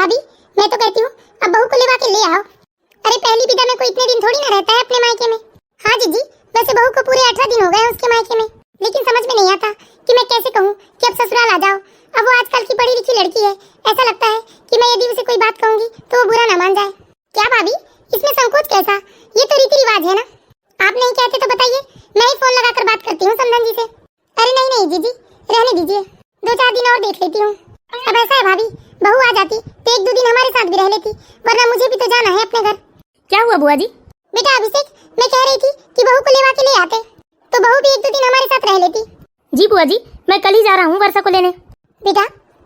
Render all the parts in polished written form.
भाभी मैं तो कहती हूँ अब बहू को लेवा के ले आओ। अरे पहली विदा में कोई इतने दिन थोड़ी ना रहता है अपने मायके में। हाँ जीजी, वैसे बहू को पूरे 18 दिन हो गए उसके मायके में, लेकिन समझ में नहीं आता कि मैं कैसे कहूँ कि अब ससुराल आ जाओ। अब वो आजकल की पढ़ी लिखी लड़की है, ऐसा लगता है कि मैं यदि उसे कोई बात कहूंगी तो वो बुरा ना मान जाए। क्या भाभी इसमें संकोच कैसा, ये तो रीति रिवाज है ना। आप नहीं कहते तो बताइए, मैं ही फोन लगाकर बात करती हूँ समधन जी से। अरे नहीं नहीं जीजी, रहने दीजिए, 2-4 दिन और देख लेती हूँ। अब ऐसा है भाभी, बहू आ जाती तो 1-2 दिन हमारे साथ भी रह लेती, वरना मुझे भी तो जाना है अपने घर। क्या हुआ बुआ जी? बेटा अभिषेक, मैं कह रही थी कि बहू को लेवा के ले आते तो बहू भी 1-2 दिन हमारे साथ रह लेती। जी बुआ जी, मैं कल ही जा रहा हूँ वर्षा को लेने। बेटा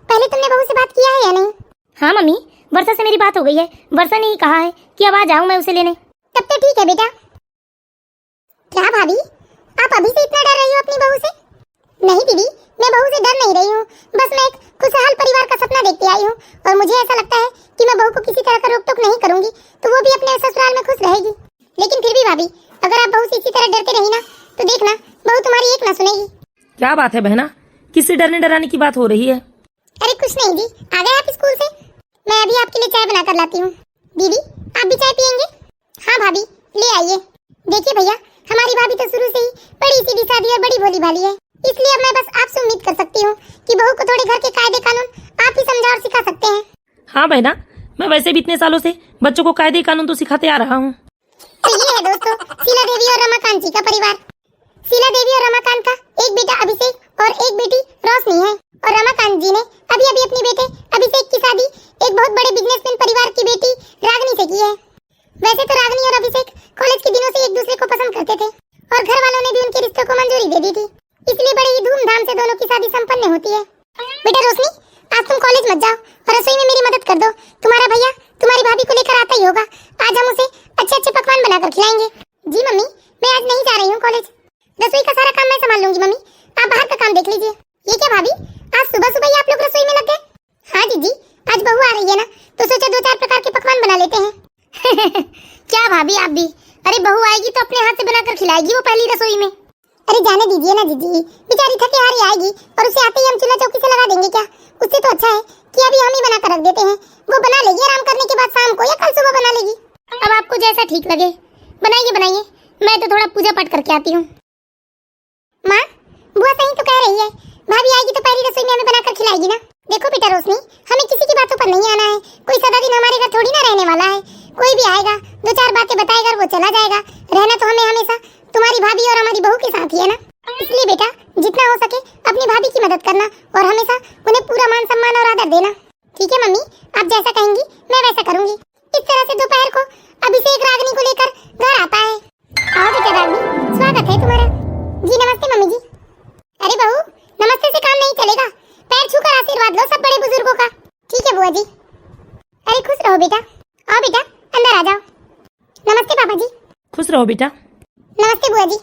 पहले तुमने बहू से बात किया है या नहीं? हाँ मम्मी, वर्षा से मेरी बात हो गई है। वर्षा ने ही कहा है कि अब आ जाऊँ मैं उसे लेने। तब तो ठीक है बेटा। क्या भाभी आप अभी से इतना डर रही हो अपनी बहू से? नहीं दीदी, मैं बहू से डर नहीं रही हूँ, बस मैं एक खुशहाल परिवार का सपना देखती आई हूँ और मुझे ऐसा लगता है कि मैं बहू को किसी तरह का रोक टोक नहीं करूंगी तो वो भी अपने ससुराल में खुश रहेगी। लेकिन फिर भी भाभी, अगर आप बहू से इसी तरह डरते रही ना तो देखना बहू तुम्हारी एक ना सुनेगी। क्या बात है बहना, किससे डरने डराने की बात हो रही है? अरे कुछ नहीं जी, आ गए आप स्कूल से? मैं अभी आपके लिए चाय बना कर लाती हूँ। दीदी आप भी चाय पियेंगे? हाँ भाभी ले आइए। देखिए भैया, हमारी भाभी तो शुरू से ही बड़ी सीधी सादी और बड़ी भोली भाली है, इसलिए अब मैं बस आपसे उम्मीद कर सकती हूँ कि बहू को थोड़े घर के कायदे कानून आप ही समझा और सिखा सकते हैं। हाँ बहना, मैं वैसे भी इतने सालों से बच्चों को कायदे कानून तो सिखाते आ रहा हूँ। तो ये है दोस्तों शीला देवी और रमाकांत जी का परिवार। शीला देवी और रमाकांत का एक बेटा अभिषेक और एक बेटी रोशनी है, और रमाकांत जी ने अभी अभी अपने बेटे अभिषेक की शादी एक बहुत बड़े बिजनेसमैन परिवार की बेटी रागनी से की है। वैसे तो रागनी और अभिषेक कॉलेज के दिनों से एक दूसरे को पसंद करते थे और घर वालों ने भी उनके रिश्तों को मंजूरी दे दी थी, इसलिए बड़े ही धूमधाम से दोनों की शादी संपन्न होती है। बेटा रोशनी, आज तुम कॉलेज मत जाओ और रसोई में मेरी मदद कर दो। तुम्हारा भैया तुम्हारी भाभी को लेकर आता ही होगा, आज हम उसे अच्छे अच्छे पकवान बनाकर खिलाएंगे। जी मम्मी, मैं आज नहीं जा रही हूँ कॉलेज, रसोई का सारा काम मैं संभाल लूंगी। मम्मी आप बाहर का काम देख लीजिए। ये क्या भाभी, आज सुबह सुबह ही आप लोग रसोई में लग गए? हाँ जीजी, आज बहू आ रही है ना तो सोचा 2-4 प्रकार के पकवान बना लेते हैं। क्या भाभी आप भी, अरे बहू आएगी तो अपने हाथ से बनाकर खिलाएगी वो पहली रसोई में। अरे जाने दीजिए ना जीजी, बेचारी थकी हारी आएगी और उसे आते ही हम चूल्हा चौकी से लगा देंगे क्या? उससे तो अच्छा है कि अभी हम ही बना कर रख देते हैं, वो बना लेगी आराम करने के बाद शाम को या कल सुबह बना लेगी। अब आपको जैसा ठीक लगे बनाइए बनाइए, मैं तो थोड़ा पूजा पाठ करके आती हूँ। माँ बुआ सही तो कह रही है, भाभी आएगी तो पहली रसोई में हमें बनाकर खिलाएगी ना। देखो बेटा रोशनी, हमें किसी की बातों पर नहीं आना है, कोई सदा दिन हमारे घर थोड़ी ना रहने वाला है। कोई भी आएगा 2-4 बातें बताएगा और वो चला जाएगा, रहना तो हमें हमेशा तुम्हारी भाभी और हमारी बहू के साथ ही है ना। इसलिए बेटा जितना हो सके अपनी भाभी की मदद करना और हमेशा उन्हें पूरा मान सम्मान और आदर देना। ठीक है मम्मी, आप जैसा कहेंगी मैं वैसा करूंगी। इस तरह से दोपहर को अभिषेक रागनी को लेकर घर आता है। आओ बेटा रागनी, स्वागत है तुम्हारा। जी नमस्ते मम्मी जी। अरे बहू, नमस्ते से काम नहीं चलेगा, पैर छूकर आशीर्वाद लो सब बड़े बुजुर्गों का। ठीक है बुआ जी। अरे खुश रहो बेटा, आओ बेटा अंदर आ जाओ। नमस्ते पापा जी। खुश रहो बेटा। नमस्ते बुआ जी।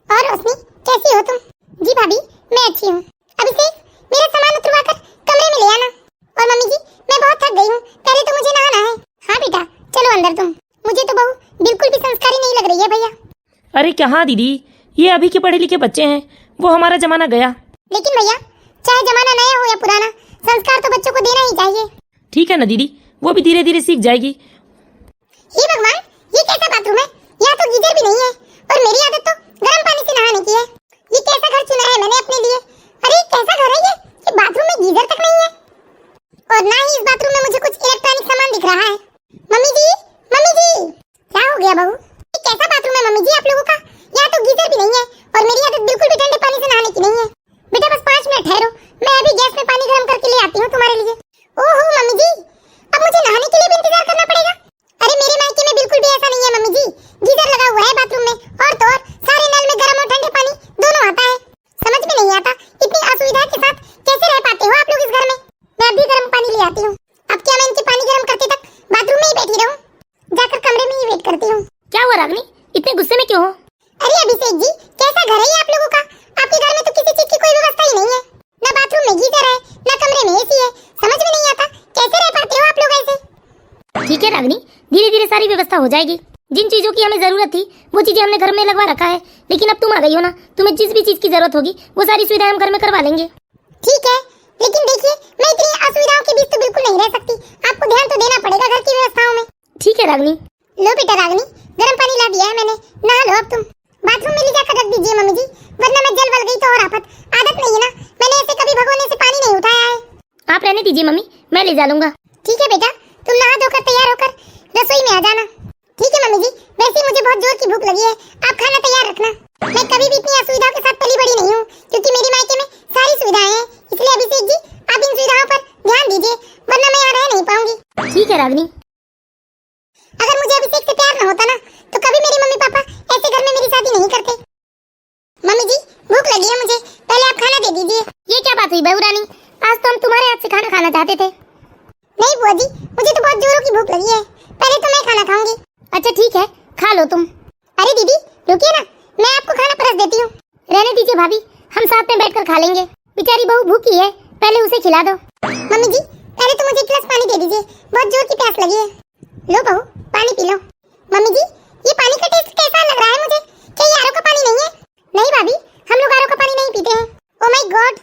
और रोशनी कैसी हो तुम? जी भाभी मैं अच्छी हूँ। अभिषेक मेरा सामान उतरवा कर कमरे में ले आना। और मम्मी जी मैं बहुत थक गई हूँ, पहले तो मुझे नहाना है। हाँ बेटा चलो अंदर तुम, मुझे तो बहू बिल्कुल भी संस्कारी नहीं लग रही है भैया। अरे क्या दीदी, ये अभी के पढ़े लिखे बच्चे हैं, वो हमारा जमाना गया। लेकिन भैया चाहे जमाना नया हो या पुराना, संस्कार तो बच्चों को देना ही चाहिए। ठीक है ना दीदी, वो भी धीरे धीरे सीख जाएगी। हे भगवान, ये कैसा बाथरूम है? यहाँ तो गीजर भी नहीं है और मेरी आदत तो गर्म पानी से नहाने की है। ये कैसा घर चुना है मैंने अपने लिए? अरे कैसा घर है ये कि बाथरूम में गीजर तक नहीं है, और ना ही इस बाथरूम में मुझे कुछ इलेक्ट्रॉनिक सामान दिख रहा है। मम्मी जी, मम्मी जी, क्या हो गया बहू? ये कैसा बाथरूम है मम्मी जी आप लोगों का? यहाँ तो गीजर भी नहीं है और मेरी आदत बिल्कुल भी ठंडे पानी से नहाने की नहीं है। बेटा बस 5 मिनट ठहरो, मैं अभी गैस में पानी गर्म करके ले आती हूँ तुम्हारे लिए। ओहो मम्मी जी, अब मुझे नहाने के लिए भी इंतजार करना पड़ेगा? अरे मेरे मायके में बिल्कुल भी ऐसा नहीं है मम्मी जी, गीजर लगा हुआ है बाथरूम में और तो और सारे नल में गर्म और ठंडे पानी दोनों आता है। समझ में नहीं आता इतनी असुविधा के साथ कैसे रह पाते हो आप लोग इस घर में। मैं अभी गर्म पानी ले आती हूँ। अब क्या मैं इनके पानी गर्म करते तक बाथरूम में ही बैठी रहूं? जाकर कमरे में ही वेट करती हूँ। क्या हुआ रागनी, इतने गुस्से में क्यों हो? अरे अभिषेक जी कैसा घर है ये आप लोगों का? आपके घर में तो किसी चीज की कोई व्यवस्था ही नहीं है, न बाथरूम में गीजर है न कमरे में एसी है। समझ में नहीं आता कैसे रह पाते हो आप लोग ऐसे। ठीक है रागनी, धीरे धीरे सारी व्यवस्था हो जाएगी। जिन चीजों की हमें जरूरत थी वो चीजें हमने घर में लगवा रखा है, लेकिन अब तुम आ गई हो ना, तुम्हें जिस भी चीज की जरूरत होगी वो सारी सुविधाएं हम घर में करवा लेंगे। ठीक है, लेकिन देखिए मैं इतनी असुविधाओं के बीच तो बिल्कुल नहीं रह सकती, आपको ध्यान तो रागनी। लो बेटा रागनी, गर्म पानी ला दिया है मैंने, नहा लो अब तुम। बाथरूम में ले जाकर रख दीजिए मम्मी जी, वरना मैं जल वल गई तो और आफत। आदत नहीं है ना, मैंने ऐसे कभी भगोने से पानी नहीं उठाया है। आप रहने दीजिए मम्मी, मैं ले जा लूंगा। ठीक है बेटा, तुम नहा धोकर तैयार होकर रसोई में आ जाना। ठीक है मम्मी जी, वैसे मुझे बहुत जोर की भूख लगी है, आप खाना तैयार रखना। मैं कभी भी इतनी असुविधाओं के साथ पली बड़ी नहीं हूँ, क्योंकि मेरी मायके में सारी सुविधाएं हैं। इसलिए अभिषेक जी, आप इन सुविधाओं पर ध्यान दीजिए, वरना मैं यहाँ रह नहीं पाऊंगी। ठीक है रागनी। अगर मुझे अभिषेक से प्यार न होता ना, तो कभी मेरे मम्मी पापा ऐसे घर में मेरी शादी नहीं करते। मम्मी जी, भूख लगी है मुझे, पहले आप खाना दे दीजिए। ये क्या बात हुई बहू रानी, आज तो हम तुम्हारे हाथ से खाना खाना चाहते थे। नहीं बुआ जी, मुझे तो बहुत जोरों की भूख लगी है, पहले तो मैं खाना खाऊंगी। अच्छा ठीक है, खा लो तुम। अरे दीदी रुकिए ना, मैं आपको खाना परस देती हूँ। रहने दीजिए भाभी, हम साथ में बैठकर खा लेंगे। बेचारी बहू भूखी है, पहले उसे खिला दो। मम्मी जी, पहले तो मुझे एक गिलास पानी दे दीजिए, बहुत जोर की प्यास लगी है। लो बहू, पानी पी लो। मम्मी जी, ये पानी का टेस्ट कैसा लग रहा है मुझे? क्या ये आरओ का पानी नहीं है? नहीं भाभी, हम लोग आरओ का पानी नहीं पीते हैं। ओह माय गॉड,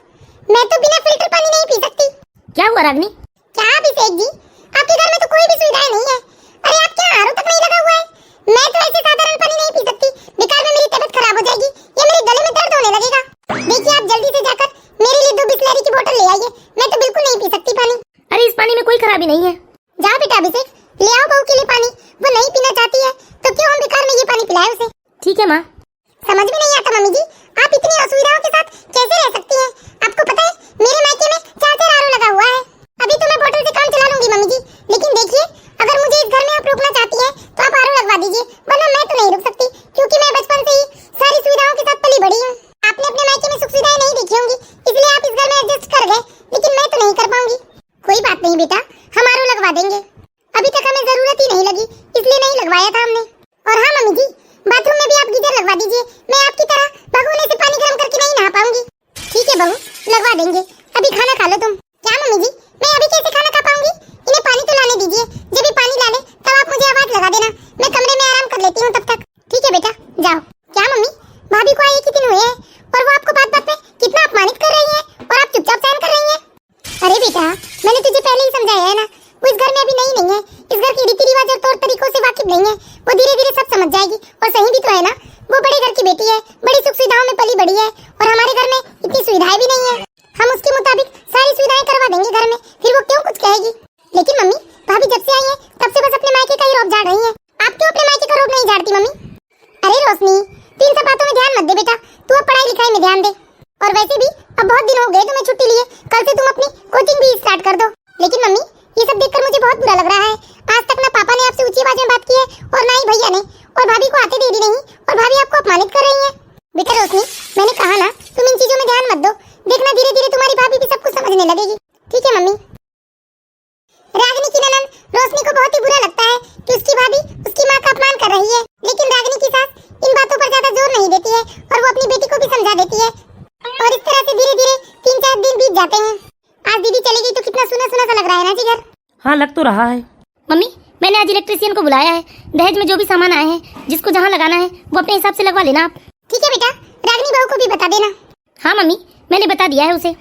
मैं तो बिना फिल्टर पानी नहीं पी सकती। क्या हुआ रागनी? क्या अभिषेक जी, आपके घर में तो कोई भी सुविधाएं नहीं है। अरे आप क्या आरओ तक नहीं लगा हुआ है? मैं तो ऐसे साधारण पानी नहीं पी सकती, बेकार में मेरी तबीयत खराब हो जाएगी, या मेरे गले में दर्द होने लगेगा। देखिए आप जल्दी से जाकर मेरे लिए 2 बिस्लरी की बोतल ले आइए, मैं तो बिल्कुल नहीं पी सकती पानी। अरे इस पानी में कोई खराबी नहीं है। जाओ बेटा अभिषेक, ले आओ बहू के लिए पानी, वो नहीं पीना चाहती है तो क्यों हम बेकार में ये पानी पिलाएं उसे। ठीक है माँ। समझ में नहीं आता मम्मी जी, आप इतनी असुविधाओं के साथ कैसे रह सकती हैं? आपको पता है मेरे मायके में 4 आरओ लगा हुआ है। अभी तो मैं बोतल से काम चला लूंगी मम्मी जी, लेकिन देखिए अगर मुझे इस घर में आप रोकना चाहती हैं तो आप आरओ लगवा दीजिए, वरना मैं तो नहीं रुक सकती, क्योंकि मैं बचपन से ही सारी सुविधाओं के साथ पली बड़ी हूँ। आपने अपने मायके में सुख सुविधाएं नहीं देखी होंगी, इसलिए आप इस घर में एडजस्ट कर गए, लेकिन मैं तो नहीं कर पाऊंगी। कोई बात नहीं बेटा, हम आरओ लगवा देंगे। अभी तक हमें जरूरत ही नहीं लगी, इसलिए नहीं लगवाया था हमने। और हाँ मम्मी जी, बाथरूम में भी आप गीजर लगवा दीजिए, मैं आपकी तरह भगोने से पानी गर्म करके नहीं नहा पाऊंगी। ठीक है बहू, लगवा देंगे। अभी खाना खा लो तुम। क्या मम्मी जी, मैं अभी कैसे खाना खा पाऊंगी? इन्हें पानी तो लाने दीजिए, जब ये पानी ला ले तब आप मुझे आवाज लगा देना, मैं कमरे में आराम कर लेती हूँ तब तक। ठीक है बेटा, जाओ। क्या मम्मी, भाभी को आए कितने हुए हैं और वो आपको बात बात में कितना अपमानित कर रही है और आप चुपचाप सहन कर रही हैं? अरे बेटा, मैंने तुझे पहले ही समझाया है ना, वो इस घर में अभी नहीं है, इस घर की रीति रिवाज और तौर तरीकों से वाकिफ नहीं है। वो धीरे धीरे सब समझ जाएगी, और सही भी तो है ना, वो बड़े घर की बेटी है, बड़ी सुख सुविधाओं में पली बड़ी है, और हमारे घर में इतनी सुविधाएं भी नहीं है। हम उसके मुताबिक सारी सुविधाएं करवा देंगे घर में, फिर वो क्यों कुछ कहेगी? लेकिन मम्मी, भाभी जब से आई है तब से बस अपने मायके का ही रोब झाड़ रही है। आप क्यों अपने मायके का रोब नहीं झाड़ती मम्मी? अरे रोशनी, तो इन सब बातों में ध्यान मत दे बेटा, तू अब पढ़ाई लिखाई में ध्यान दे। और वैसे भी अब बहुत दिन हो गए तुम्हें छुट्टी लिए, कल से तुम अपनी कोचिंग भी स्टार्ट कर दो। लेकिन मम्मी, ये सब देखकर मुझे बहुत बुरा लग रहा है। आज तक ना पापा ने आपसे ऊंची आवाज में बात की है और ना ही भैया ने, और भाभी को आते दे दी नहीं, और भाभी आपको अपमानित कर रही है। बेटा रोशनी, मैंने कहा ना, तुम इन चीजों में ध्यान मत दो, देखना धीरे धीरे तुम्हारी भाभी भी सब कुछ समझने लगेगी। ठीक है मम्मी। रागिनी की ननद रोशनी को बहुत ही बुरा लगता है कि उसकी भाभी उसकी माँ का अपमान कर रही है, लेकिन रागिनी की सास इन बातों पर ज्यादा जोर नहीं देती है और वो अपनी बेटी को भी समझा देती है, और इस तरह से धीरे धीरे 3-4 दिन बीत जाते हैं। आज दीदी चली गई तो कितना सुना सुना सा लग रहा है ना जिगर? हाँ लग तो रहा है। मम्मी, मैंने आज इलेक्ट्रिशियन को बुलाया है, दहेज में जो भी सामान आए हैं, जिसको जहाँ लगाना है वो अपने हिसाब से लगवा लेना आप। ठीक है बेटा, रागिनी बहू को भी बता देना। हाँ मम्मी, मैंने बता दिया है उसे।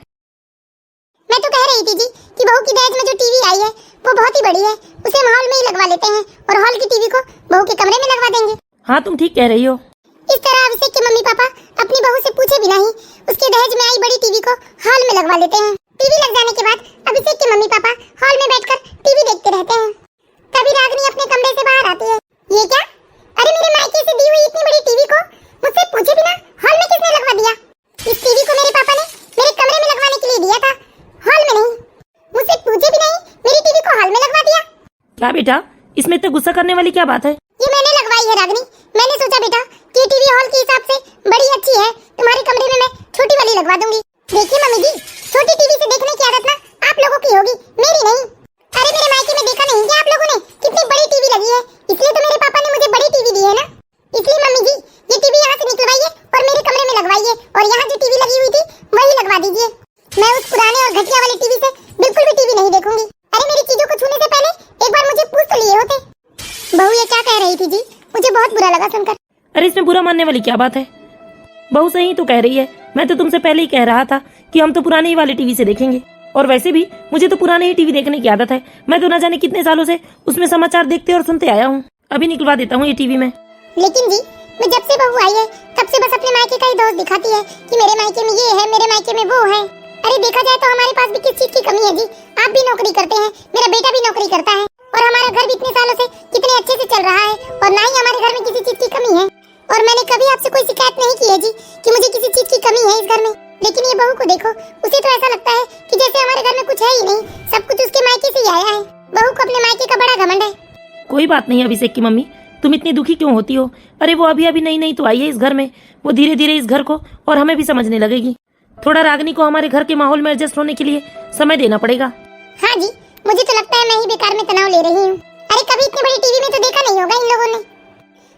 मैं तो कह रही थी जी कि बहू की दहेज में जो टीवी आई है वो बहुत ही बड़ी है, उसे हॉल में ही लगवा लेते हैं, और हॉल की टीवी को बहू के कमरे में लगवा देंगे। हाँ तुम ठीक कह रही हो। इस तरह अभिषेक के मम्मी पापा अपनी बहू से पूछे बिना ही उसके दहेज में आई बड़ी टीवी को हॉल में लगवा लेते हैं। टीवी लग जाने के बाद अभिषेक के मम्मी पापा हॉल में बैठकर टीवी देखते रहते हैं। तभी रागिनी अपने कमरे से बाहर आती है। ये क्या? अरे मेरे मायके से दी हुई इतनी बड़ी टीवी को मुझसे पूछे बिना हॉल में किसने लगवा दिया? इस टीवी को मेरे पापा ने मेरे कमरे में लगवाने के लिए दिया था, हॉल में नहीं। मुझसे पूछे भी नहीं मेरी टीवी को हॉल में लगवा दिया। क्या बेटा, इसमें इतना गुस्सा करने वाली क्या बात है? ये मैंने लगवाई है रागिनी, मैंने सोचा बेटा कि ये टीवी हॉल के हिसाब से बड़ी अच्छी है, तुम्हारे कमरे में मैं छोटी वाली लगवा दूंगी। देखिए मम्मी जी, छोटी टीवी से देखने की आदत ना आप लोगों की होगी, मेरी नहीं। अरे मेरे मायके में देखा नहीं क्या आप लोगों ने कितनी बड़ी टीवी लगी है, इसलिए तो मेरे पापा ने मुझे बड़ी टीवी दी है ना। इसलिए मम्मी जी, ये टीवी यहाँ से निकलवाइए और मेरे कमरे में लगवाइए, और यहाँ जो टीवी लगी हुई थी वही लगवा दीजिए। मैं उस पुराने और घटिया वाली टीवी से बिल्कुल भी टीवी नहीं देखूंगी। अरे मेरी चीजों को छूने से पहले एक बार मुझे पूछ तो लिए होते। बहू ये क्या कह रही थी जी, मुझे बहुत बुरा लगा सुनकर। अरे इसमें बुरा मानने वाली क्या बात है? बहू सही तो कह रही है, मैं तो तुमसे पहले ही कह रहा था कि हम तो पुरानी वाली टीवी से देखेंगे। और वैसे भी मुझे तो पुराने ही टीवी देखने की आदत है। मैं तो ना जाने कितने सालों से उसमें समाचार देखते और सुनते आया हूँ। अभी निकलवा देता हूँ ये टीवी में। लेकिन जी, मैं जब से बहू आई है तब से बस अपने मायके का ही दोस्त दिखाती है कि मेरे मायके में ये है, मेरे मायके में वो है। अरे देखा जाए तो हमारे पास भी किस चीज की कमी है जी। आप भी नौकरी करते हैं, मेरा बेटा भी नौकरी करता है और हमारा घर भी इतने सालों से कितने अच्छे से चल रहा है और ना ही हमारे घर में किसी चीज की कमी है। और मैंने कभी आपसे कोई शिकायत नहीं की है जी कि मुझे किसी चीज की कमी है इस घर में। लेकिन ये बहू को देखो, उसे तो ऐसा लगता है कि जैसे हमारे घर में कुछ है ही नहीं, सब कुछ उसके मायके से ही आया है। बहू को अपने मायके का बड़ा घमंड है। कोई बात नहीं अभिषेक की मम्मी, तुम इतनी दुखी क्यों होती हो? अरे वो अभी अभी नई तो आई है इस घर में, वो धीरे धीरे इस घर को और हमें भी समझने लगेगी। थोड़ा रागनी को हमारे घर के माहौल में एडजस्ट होने के लिए समय देना पड़ेगा। हाँ जी, मुझे तो लगता है मैं ही बेकार में तनाव ले रही हूँ। अरे कभी इतनी बड़ी टीवी में तो देखा नहीं होगा इन लोगों ने।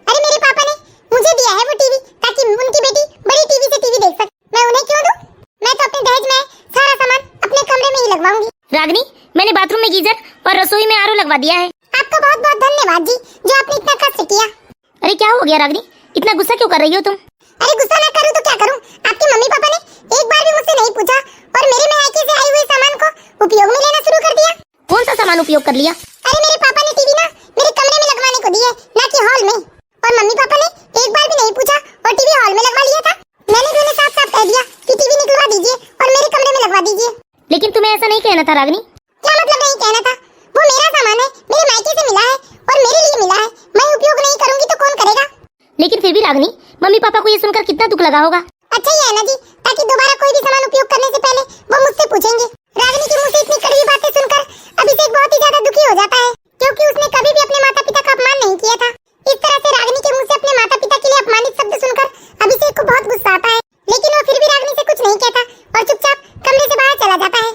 अरे मेरे पापा ने मुझे दिया है वो टीवी ताकि उनकी बेटी बड़ी टीवी से टीवी देख सके। मैं उन्हें क्यों दूं? मैं तो अपने दहेज में सारा सामान अपने कमरे में ही लगवाऊंगी। रागनी, मैंने बाथरूम में गीजर और रसोई में आरओ लगवा दिया है। आपका बहुत बहुत धन्यवाद जी, जो आपने इतना कष्ट किया। अरे क्या हो गया रागनी, इतना गुस्सा क्यों कर रही हो तुम? अरे गुस्सा ना करूं तो क्या करूं? आपके मम्मी पापा ने एक बार भी मुझसे नहीं पूछा और मेरे मायके से आए हुए सामान को उपयोग में लेना शुरू कर दिया। कौन सा सामान उपयोग कर लिया? अरे मेरे पापा ने टीवी ना मेरे कमरे में लगवाने को दी है, ना कि हॉल में। और मम्मी पापा ने एक बार भी नहीं पूछा और टीवी हॉल में लगवा लिया था। मैंने भी उन्हें साफ साफ कह दिया कि टीवी निकलवा दीजिए और मेरे कमरे में लगवा दीजिए। लेकिन तुम्हें ऐसा नहीं कहना था रागनी। क्या मतलब नहीं कहना था? वो मेरा सामान है, मेरे मायके से मिला है और मेरे लिए मिला है। मैं उपयोग नहीं करूंगी तो कौन करेगा? लेकिन फिर भी रागनी, मम्मी पापा को ये सुनकर कितना दुख लगा होगा। अच्छा ही है ना जी, ताकि दोबारा कोई भी सामान उपयोग करने से पहले वो मुझसे पूछेंगे। रागिनी के मुंह से इतनी कड़वी बातें सुनकर अभिषेक बहुत ही ज्यादा दुखी हो जाता है, क्योंकि उसने कभी भी अपने माता पिता का अपमान नहीं किया था। इस तरह से रागिनी के मुंह से अपने माता पिता के लिए अपमानित शब्द सुनकर अभिषेक को बहुत गुस्सा आता है। लेकिन वो फिर भी रागिनी से कुछ नहीं कहता और चुपचाप कमरे से बाहर चला जाता है।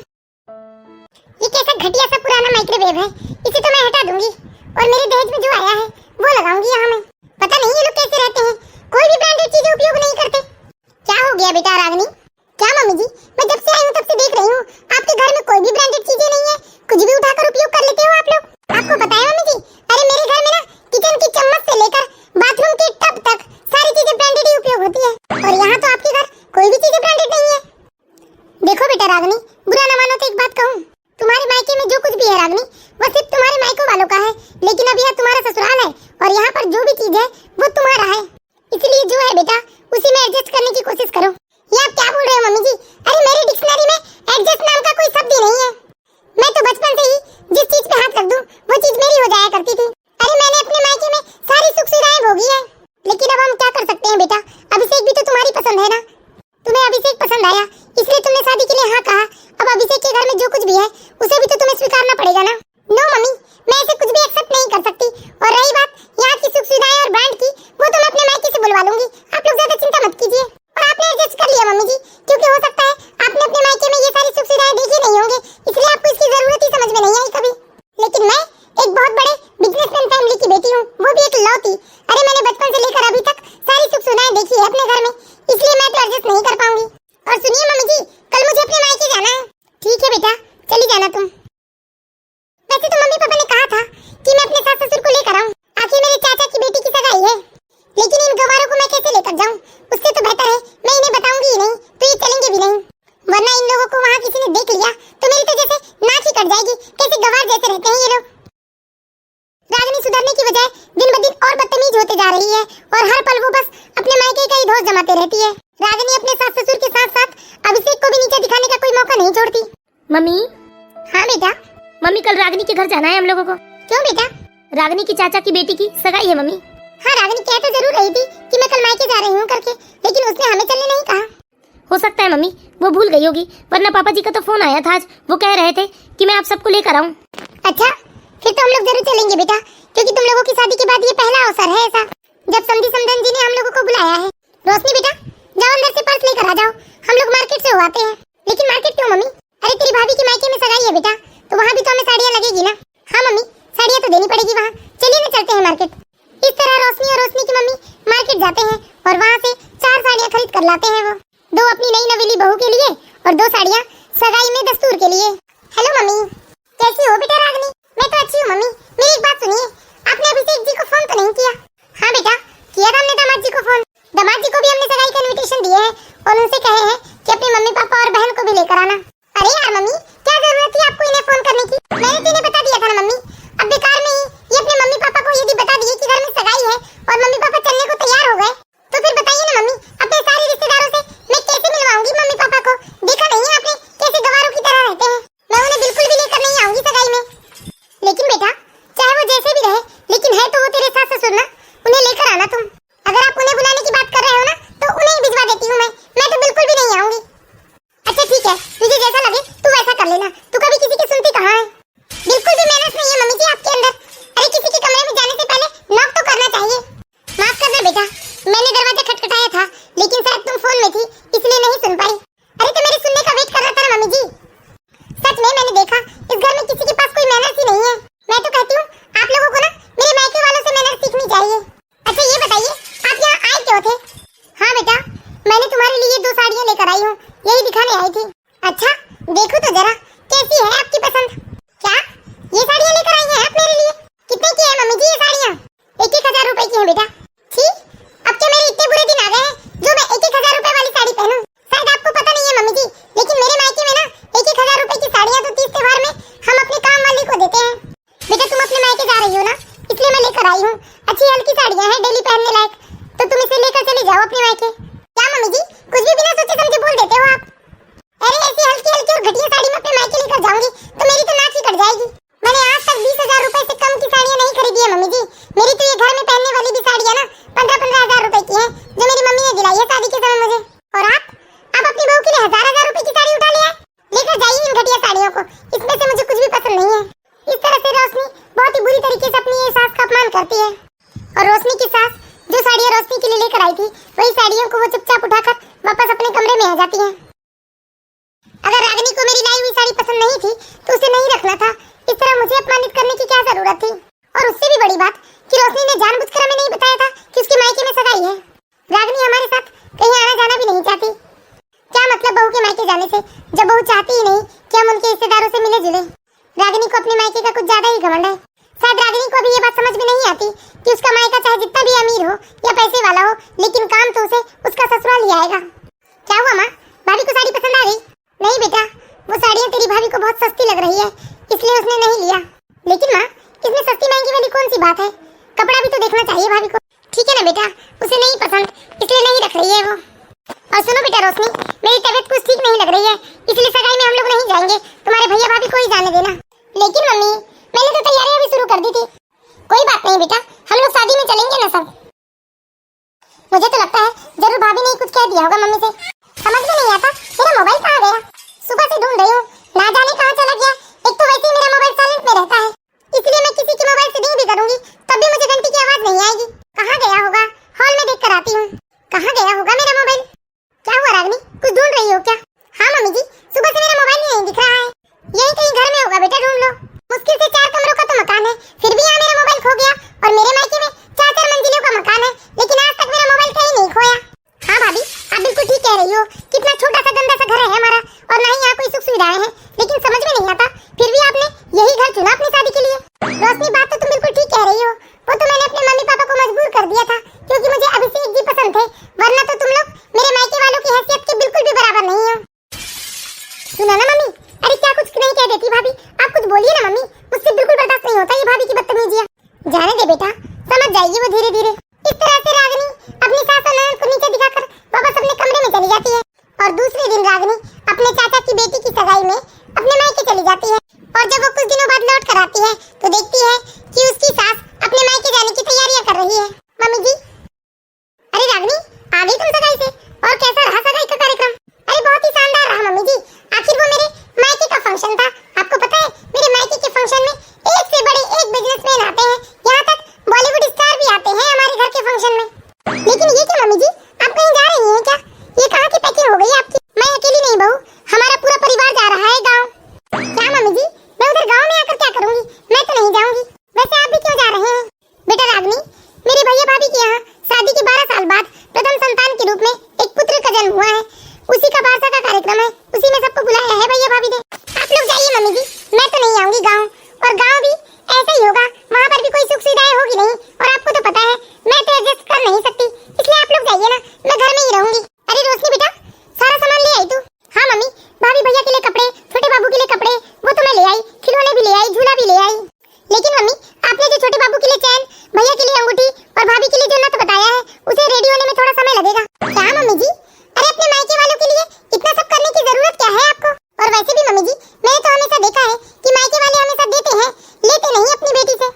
ये कैसा घटिया सा पुराना माइक्रोवेव है, इसे तो मैं हटा दूंगी और मेरे दहेज में जो आया है वो लगाऊंगी यहाँ में। पता नहीं ये लोग कैसे रहते हैं, कोई भी ब्रांडेड चीजें उपयोग नहीं करते। क्या हो गया बेटा रागिनी? क्या मम्मी जी, मैं जब से आई हूँ तब से देख रही हूँ आपके घर में कोई भी ब्रांडेड चीजें नहीं है, कुछ भी उठाकर उपयोग कर लेते हो आप लोग। आपको पता है मम्मी जी, अरे मेरे घर में ना किचन की चम्मच से लेकर बाथरूम के टब तक सारी चीजें ब्रांडेड ही उपयोग होती है और यहाँ तो आपके घर कोई भी चीजें ब्रांडेड नहीं है। देखो बेटा रागिनी, बुरा न मानो तो एक बात कहूँ, तुम्हारे मायके में जो कुछ भी है रागिनी वो सिर्फ तुम्हारे मायकों वालों का है, लेकिन अब यह तुम्हारा ससुराल है और यहाँ पर जो भी चीज है वो तुम्हारा है। इसलिए जो है बेटा उसी में एडजस्ट करने की कोशिश करो। ये आप क्या बोल रहे हो मम्मी जी? अरे मेरी डिक्शनरी में एडजस्ट नाम का कोई शब्द ही नहीं है। मैं तो बचपन से ही जिस चीज पे हाथ रख दूं वो चीज मेरी हो जाया करती थी। अरे मैंने अपने मायके में सारी सुख सुविधाएं भोगी है, लेकिन अब हम क्या कर सकते हैं बेटा? अभिषेक भी तो तुम्हारी पसंद है ना, तुम्हें अभिषेक पसंद आया इसलिए तुमने शादी के लिए हाँ कहा। अब अभिषेक के घर में जो कुछ भी है उसे भी तो तुम्हें स्वीकारना पड़ेगा ना। नो मम्मी, मैं ऐसे कुछ भी एक्सेप्ट नहीं कर सकती। और रही बात यहाँ की सुख सुविधाएं और ब्रांड की, वो तो मैं अपने मायके से बुलवा लूंगी। आप लोग ज्यादा चिंता मत कीजिए। और आपने एडजस्ट कर लिया मम्मी जी, क्योंकि हो सकता है आपने अपने मायके में ये सारी सुख सुविधाएं देखी नहीं होंगे, इसलिए आपको इसकी जरूरत ही समझ में नहीं आई कभी। लेकिन मैं एक बहुत बड़े बिजनेसमैन फैमिली की बेटी हूँ, वो भी एक लौती। अरे मैंने बचपन से लेकर अभी तक सारी सुख सुविधाएं देखी है अपने घर में, इसलिए मैं तो एडजस्ट नहीं कर पाऊंगी। और सुनिए मम्मी जी, कल मुझे अपने मायके जाना है। ठीक है बेटा, चली जाना तुम। वैसे तो मम्मी पापा ने कहा था कि मैं अपने सास ससुर को लेकर आऊं, आखिर मेरे चाचा की बेटी की सगाई है। लेकिन इन गवारों को मैं कैसे लेकर जाऊं? उससे तो बेहतर है मैं इन्हें बताऊंगी ही नहीं, तो ये चलेंगे भी नहीं, वरना इन लोगों को वहाँ किसी ने देख लिया तो मेरी तो जैसे नाक ही कट जाएगी। कैसे गवार जैसे रहते हैं ये लोग। रागिनी सुधरने की बजाय दिन ब दिन और बदतमीज होते जा रही है और हर पल वो बस अपने मायके का ही दोष जमाते रहती है। रागिनी अपने सास ससुर के साथ साथ अभिषेक को भी नीचे दिखाने का कोई मौका नहीं छोड़ती। मम्मी, हाँ बेटा। मम्मी कल रागिनी के घर जाना है हम लोगों को। क्यों बेटा? रागिनी की चाचा की बेटी की सगाई है मम्मी। हाँ रागिनी कह तो जरूर रही थी कि मैं कल मायके जा रही हूँ करके, लेकिन उसने हमें चलने नहीं कहा। हो सकता है मम्मी वो भूल गई होगी, वरना पापा जी का तो फोन आया था आज, वो कह रहे थे कि मैं आप सबको लेकर आऊं। अच्छा, फिर तो हम लोग जरूर चलेंगे बेटा, क्योंकि तुम लोगों की शादी के बाद ये पहला अवसर है ऐसा जब समधी समधन जी ने हम लोगों को बुलाया है। रोशनी बेटा, जाओ अंदर से पर्स लेकर आ जाओ, हम लोग मार्केट से हो आते हैं। लेकिन मार्केट क्यों मम्मी? अरे तेरी भाभी की मायके में सगाई है बेटा, तो वहाँ भी तो हमें साड़ियाँ लगेगी ना। हाँ मम्मी, साड़ियाँ तो देनी पड़ेगी वहाँ, चलिए ना चलते हैं मार्केट। इस तरह रोशनी और रोशनी की मम्मी मार्केट जाते हैं और वहाँ से 4 साड़ियाँ खरीद कर लाते हैं। वो 2 अपनी नई नवेली बहू के लिए और 2 साड़ियाँ सगाई में दस्तूर के लिए। हेलो मम्मी, कैसी हो बेटा रागिनी? मैं तो अच्छी हूँ मम्मी। मेरी एक बात सुनिए, आपने अभिषेक जी को फोन तो नहीं किया? हाँ बेटा, किया था हमने दामाद जी को फोन। दामाद जी को भी हमने सगाई का इन्विटेशन दिए है और उनसे कहे हैं कि अपने मम्मी पापा और बहन को भी लेकर आना। अरे यार मम्मी, क्या लाई हूँ, अच्छी हल्की साड़ियाँ हैं डेली पहनने लायक, तो तुम इसे लेकर चले जाओ अपने मायके। क्या मम्मी जी, कुछ भी बिना सोचे समझे बोल देते हो आप। अरे ऐसी हल्की हल्की और घटिया साड़ी में अपने मायके लेकर जाऊंगी तो मेरी तो नाक ही कट जाएगी। मैंने आज तक 20,000 रुपए से कम की साड़ियाँ नहीं खरीदी है मम्मी जी। मेरी तो ये घर में पहनने वाली भी साड़ियाँ ना 15-15 हज़ार रुपए की है, जो मेरी मम्मी ने दिलाई है शादी के समय मुझे। और आप अपनी बहू के लिए 1000-1000 रुपए की साड़ी उठा लिया है। लेकर जाइए इन घटिया साड़ियों को, इसमें से मुझे कुछ भी पसंद नहीं है। इस तरह से रोशनी बहुत ही बुरी तरीके से अपनी ये सास का अपमान करती है। और रोशनी की सास जो साड़ियाँ रोशनी के लिए लेकर आई थी, वही साड़ियों को वो चुपचाप उठाकर वापस अपने कमरे में आ जाती है। अगर रागिनी को मेरी लाई हुई साड़ी पसंद नहीं थी तो उसे नहीं रखना था। इस तरह मुझे अपमानित करने की क्या जरूरत थी। और उससे भी बड़ी बात कि रोशनी ने जानबूझकर हमें नहीं बताया था कि उसके मायके में सगाई है। रागिनी हमारे साथ कहीं आना जाना भी नहीं चाहती। क्या मतलब बहू के मायके जाने से, जब बहू चाहती ही नहीं कि हम उनके रिश्तेदारों से मिले जुले। रागिनी को अपने मायके का कुछ ज्यादा ही घमंड है। शायद रागिनी को अभी ये बात समझ में नहीं आती कि उसका मायका चाहे जितना भी अमीर हो या पैसे वाला हो, लेकिन काम तो उसे उसका ससुराल ही आएगा। क्या हुआ माँ, भाभी को साड़ी पसंद आ गई? नहीं बेटा, वो साड़ियाँ तेरी भाभी को बहुत सस्ती लग रही है, इसलिए उसने नहीं लिया। लेकिन माँ, इसमें सस्ती महंगी वाली कौन सी बात है? कपड़ा भी तो देखना चाहिए भाभी को। ठीक है ना बेटा, उसे नहीं पसंद इसलिए नहीं रख रही है वो। और सुनो बेटा रोशनी, मेरी तबीयत कुछ ठीक नहीं लग रही है, इसलिए सगाई में हम लोग नहीं जाएंगे। तुम्हारे भैया भाभी को ही जाने देना। लेकिन मम्मी, मैंने तो तैयारियां भी शुरू कर दी थी। कोई बात नहीं बेटा, हम लोग शादी में चलेंगे ना सब। मुझे तो लगता है जरूर भाभी ने कुछ कह दिया होगा मम्मी से। समझ में नहीं आता मेरा मोबाइल कहाँ गया। सुबह से ढूंढ रही हूँ, ना जाने कहाँ चला गया। एक तो वैसे ही मेरा मोबाइल साइलेंट में रहता है, इसलिए मैं किसी के मोबाइल से रिंग भी करूंगी तब भी मुझे घंटी की आवाज नहीं आएगी। कहाँ गया होगा? हॉल में देख कर आती हूँ। कहाँ गया होगा मेरा मोबाइल? क्या हुआ रागिनी, कुछ ढूंढ रही हो क्या? हाँ मम्मी जी, सुबह से मेरा मोबाइल नहीं दिख रहा है। यही कहीं घर में होगा बेटा, ढूंढ लो। मुश्किल से 4 कमरों का तो मकान है, फिर भी यहाँ मेरा मोबाइल खो गया। और मेरे मायके में 4-4 मंजिलों का मकान है, लेकिन आज तक मेरा मोबाइल कहीं नहीं खोया। हाँ भाभी, आप बिल्कुल ठीक कह रही हो। कितना छोटा सा गंदा सा घर है हमारा, और ना ही यहाँ कोई सुख सुविधाएं हैं, लेकिन समझ में नहीं आता फिर भी आपने यही घर चुना अपनी शादी के लिए। रोशनी, बात तो तुम बिल्कुल ठीक कह रही हो। वो तो मैंने अपने मम्मी पापा को मजबूर कर दिया था, क्योंकि मुझे अभिषेक जी पसंद थे, वरना तो तुम लोग मेरे मायके वालों की हैसियत के बिल्कुल भी बराबर नहीं हो। सुना ना मम्मी? अरे क्या कुछ नहीं कह देती भाभी, आप कुछ बोलिए ना मम्मी, मुझसे बिल्कुल बर्दाश्त नहीं होता ये भाभी की बदतमीजियां। जाने दे बेटा, समझ जाएगी वो धीरे धीरे। इस तरह से रागिनी अपनी सास और ननद को नीचे दिखाकर वापस अपने कमरे में चली जाती है। और दूसरे दिन रागिनी अपने चाचा की बेटी की सगाई में अपने मायके चली जाती है। और जब वो कुछ दिनों बाद लौट कर आती है तो देखती है कि उसकी सास अपने मायके जाने की तैयारियां कर रही है। मम्मी जी, अरे रागिनी, आ गई तुम सगाई से? और कैसा रहा सगाई का कार्यक्रम? अरे बहुत ही शानदार रहा मम्मी जी। आखिर वो मेरे मायके का फंक्शन था। आपको पता है मेरे मायके के फंक्शन में एक से बड़े एक बिजनेसमैन आते हैं, यहाँ तक बॉलीवुड स्टार भी आते हैं हमारे घर के फंक्शन में। लेकिन ये क्या मम्मी जी, आप कहीं जा रही हैं क्या? ये कहाँ की पैकिंग हो गई आपकी? मैं अकेली नहीं बहू, हमारा पूरा परिवार जा रहा है गाँव। क्या मम्मी जी, मैं उधर गाँव में आकर क्या करूँगी? मैं तो नहीं जाऊँगी। वैसे आप भी क्यों जा रहे हैं? बेटा रागिनी, मेरे भैया भाभी के यहाँ शादी के 12 साल बाद प्रथम संतान के रूप में एक पुत्र का जन्म हुआ है। उसी का वार्षा का कार्यक्रम है, उसी में सबको बुलाया है भैया भाभी ने। आप लोग जाइए मम्मी जी, मैं तो नहीं आऊंगी गाँव। और गाँव भी ऐसा ही होगा, वहाँ पर भी कोई सुख सुविधाएं होगी नहीं। और आपको तो पता है मैं तो एडजस्ट कर नहीं सकती, इसलिए आप लोग जाइए ना, मैं घर में ही रहूंगी। अरे रोशनी बेटा, सारा सामान ले आई तू? हाँ मम्मी, भाभी भैया के लिए कपड़े, छोटे बाबू के लिए कपड़े, वो तो मैं ले आई, खिलौने भी ले आई, झूला भी ले आई। लेकिन मम्मी, आपने जो छोटे बाबू के लिए चैन, भैया के लिए अंगूठी और भाभी के लिए जो नथ बताया है, उसे रेडी होने में थोड़ा समय लगेगा। क्या मम्मी जी? अरे अपने मायके वालों के लिए इतना सब करने की जरूरत क्या है आपको? और वैसे भी मम्मी जी, मैंने तो हमेशा देखा है कि मायके वाले हमेशा देते हैं, लेते नहीं अपनी बेटी से।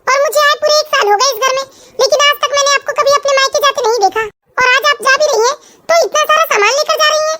और मुझे आए पूरे 1 साल हो गए इस घर में, लेकिन आज तक मैंने आपको कभी अपने मायके जाते नहीं देखा। और आज आप जा भी रही हैं तो इतना सारा सामान लेकर जा रही हैं।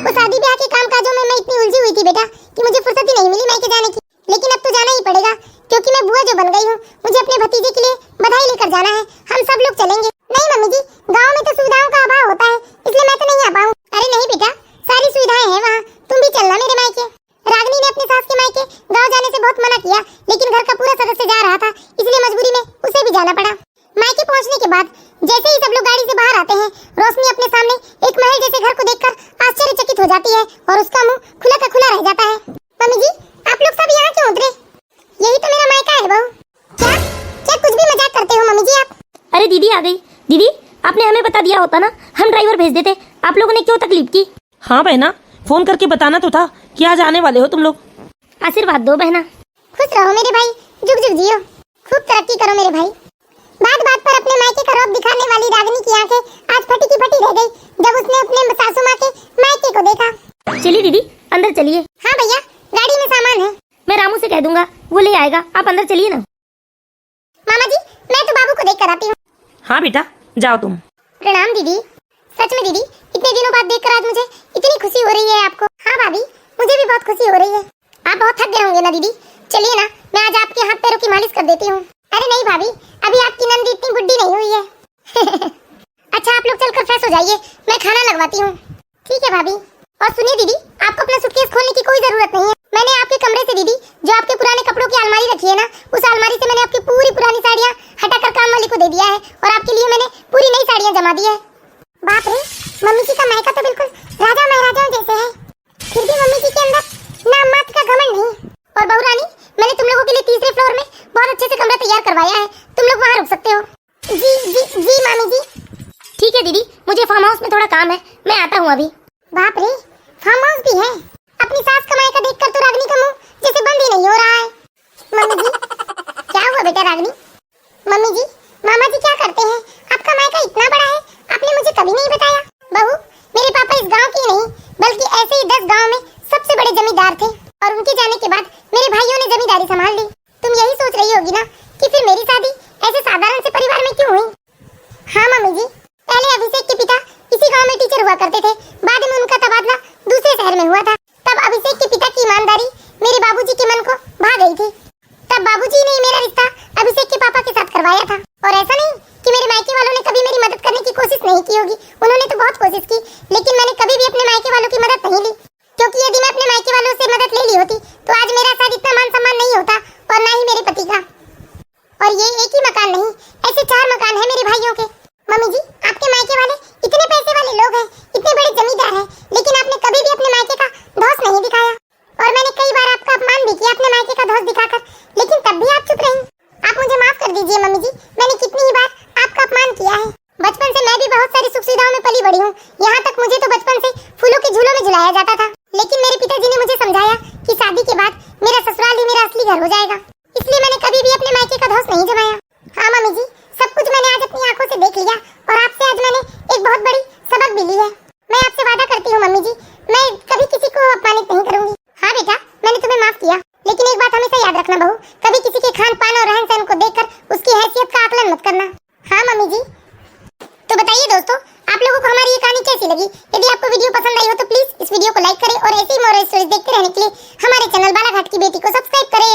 वो शादी ब्याह के कामकाजों में मैं इतनी उलझी हुई थी बेटा कि मुझे फुर्सत ही नहीं मिली मायके जाने की। लेकिन अब तो जाना ही पड़ेगा, क्योंकि मैं बुआ जो बन गई हूँ। मुझे अपने भतीजे के लिए बधाई लेकर जाना है, हम सब लोग चलेंगे। नहीं मम्मी जी, गाँव में तो सुविधाओं का अभाव होता है, इसलिए मैं तो नहीं आ पाऊँ। अरे नहीं बेटा, सारी सुविधाएं हैं वहाँ, तुम भी चलना मेरे मायके। रागिनी ने अपनी सास के मायके गाँव जाने से बहुत मना किया, लेकिन घर का पूरा सदस्य जा रहा था, इसलिए मजबूरी में उसे भी जाना पड़ा। मायके पहुँचने के बाद जैसे ही सब लोग गाड़ी से बाहर आते हैं, रोशनी अपने सामने एक महल जैसे घर को देखकर आश्चर्यचकित हो जाती है और उसका मुंह खुला का खुला रह जाता है। मम्मी जी, आप लोग सब यहाँ क्यों उतरे? यही तो मेरा मायका है बहू। क्या क्या कुछ भी मजाक करते हो मम्मी जी आप? अरे दीदी आ गई। दीदी, आपने हमें बता दिया होता ना, हम ड्राइवर भेज देते। आप लोगों ने क्यों तकलीफ की? हाँ बहना, फोन करके बताना तो था कि आज आने वाले हो तुम लोग। आशीर्वाद दो बहना। खुश रहो मेरे भाई, जुग जुग जियो, खूब तरक्की करो मेरे भाई। आएगा, आप अंदर चलिए ना। मामा जी, मैं तो बाबू को देख कर आती हूँ। हाँ बेटा, जाओ तुम। प्रणाम दीदी। सच में दीदी, इतने दिनों बाद देखकर आज मुझे इतनी खुशी हो रही है आपको। हाँ भाभी, मुझे भी बहुत खुशी हो रही है। आप बहुत थक गए होंगे ना दीदी, चलिए ना मैं आज आपके हाथ पैरों की मालिश कर देती हूँ। अरे नहीं भाभी, अभी आपकी नंदी इतनी बुड्ढी नहीं हुई है। अच्छा आप लोग चलकर फ्रेश हो जाइए, मैं खाना लगवाती हूँ। ठीक है भाभी। और सुनिए दीदी, आपको अपना सूटकेस खोलने की कोई जरूरत नहीं है। मैंने आपके कमरे से दीदी जो आपके पुराने कपड़ों की अलमारी रखी है ना, उस अलमारी से मैंने आपकी पूरी पुरानी साड़ियाँ हटाकर काम वाली को दे दिया है और आपके लिए मैंने पूरी नई साड़ियाँ जमा दी है। बाप रे, मम्मी जी का मायका तो बिल्कुल राजा महाराजाओं जैसे है, फिर भी मम्मी जी के अंदर नाम मात्र का घमंड नहीं। और बहू रानी, मैंने तुम लोगों के लिए तीसरे फ्लोर में बहुत अच्छे से कमरा तैयार करवाया है, तुम लोग वहाँ रुक सकते हो। जी जी जी मामी जी। ठीक है दीदी, मुझे फार्म हाउस में थोड़ा काम है, मैं आता हूँ अभी। बाप रे, फार्म हाउस भी है। अपनी सास का मायका देखकर तो रागनी का मुंह जैसे बंद ही नहीं हो रहा है। मम्मी जी, क्या हुआ बेटा रागनी? मम्मी जी, मामा जी क्या करते हैं? आपका मायका इतना बड़ा है, आपने मुझे कभी नहीं बताया। बहू, मेरे पापा इस गांव के नहीं बल्कि ऐसे ही 10 गांव में सबसे बड़े जमींदार थे और उनके जाने के बाद मेरे भाइयों ने जमींदारी संभाल ली। तुम यही सोच रही होगी ना कि फिर मेरी शादी ऐसे साधारण से परिवार में क्यों हुई? हाँ मम्मी जी, पहले अभिषेक के पिता इसी गांव में टीचर हुआ करते थे, बाद में उनका तबादला दूसरे शहर में हुआ था। तब अभिषेक के पिता की ईमानदारी मेरे बाबूजी के मन को भा गई थी। तब बाबूजी ने मेरा रिश्ता अभिषेक के पापा के साथ करवाया था। और ऐसा नहीं कि मेरे मायके वालों ने कभी मेरी मदद करने की कोशिश नहीं की होगी, उन्होंने तो बहुत कोशिश की, लेकिन मैंने कभी भी अपने मायके वालों की मदद नहीं ली, क्योंकि यदि मैं अपने मायके वालों से मदद ले ली होती तो आज मेरा शायद इतना मान सम्मान नहीं होता और ना ही मेरे पति का। और ये एक ही मकान नहीं, ऐसे 4 मकान हैं मेरे भाइयों के। मम्मी जी, आपके मायके वाले इतने पैसे वाले लोग हैं, इतने बड़े जमींदार हैं, लेकिन आपने कभी भी अपने मायके का धौंस नहीं दिखाया। और मैंने कई बार आपका अपमान भी किया अपने मायके का धौंस दिखाकर, लेकिन तब भी आप चुप रही। आप मुझे माफ कर दीजिए मम्मी जी, मैंने कितनी ही बार आपका अपमान किया है। बचपन से मैं भी बहुत सारी सुख सुविधाओं में पली बड़ी हूँ, यहाँ तक मुझे तो बचपन से फूलों के झूलों में झुलाया जाता था, लेकिन मेरे पिताजी ने मुझे समझाया कि शादी के बाद मेरा ससुराल ही मेरा असली घर हो जाएगा, इसलिए मैंने कभी भी अपने मायके का धौंस नहीं जमाया। हाँ मम्मी जी, सब कुछ मैंने आज अपनी आंखों से देख लिया और आपसे आज मैंने एक बहुत बड़ी सबक भी ली है। मैं आपसे वादा करती हूँ मम्मी जी, मैं कभी किसी को अपमानित नहीं करूंगी। हाँ बेटा, मैंने तुम्हें माफ किया, लेकिन एक बात हमेशा याद रखना बहू, कभी किसी के खान पान और रहन सहन को देखकर उसकी हैसियत का आकलन मत करना। हाँ मम्मी जी। तो बताइए दोस्तों, आप लोगों को हमारी ये कहानी कैसी लगी? यदि आपको वीडियो पसंद आई हो तो प्लीज इस वीडियो को लाइक करें और ऐसे ही मोरल स्टोरीज देखते रहने के लिए हमारे चैनल बालाघाट की बेटी को सब्सक्राइब करें।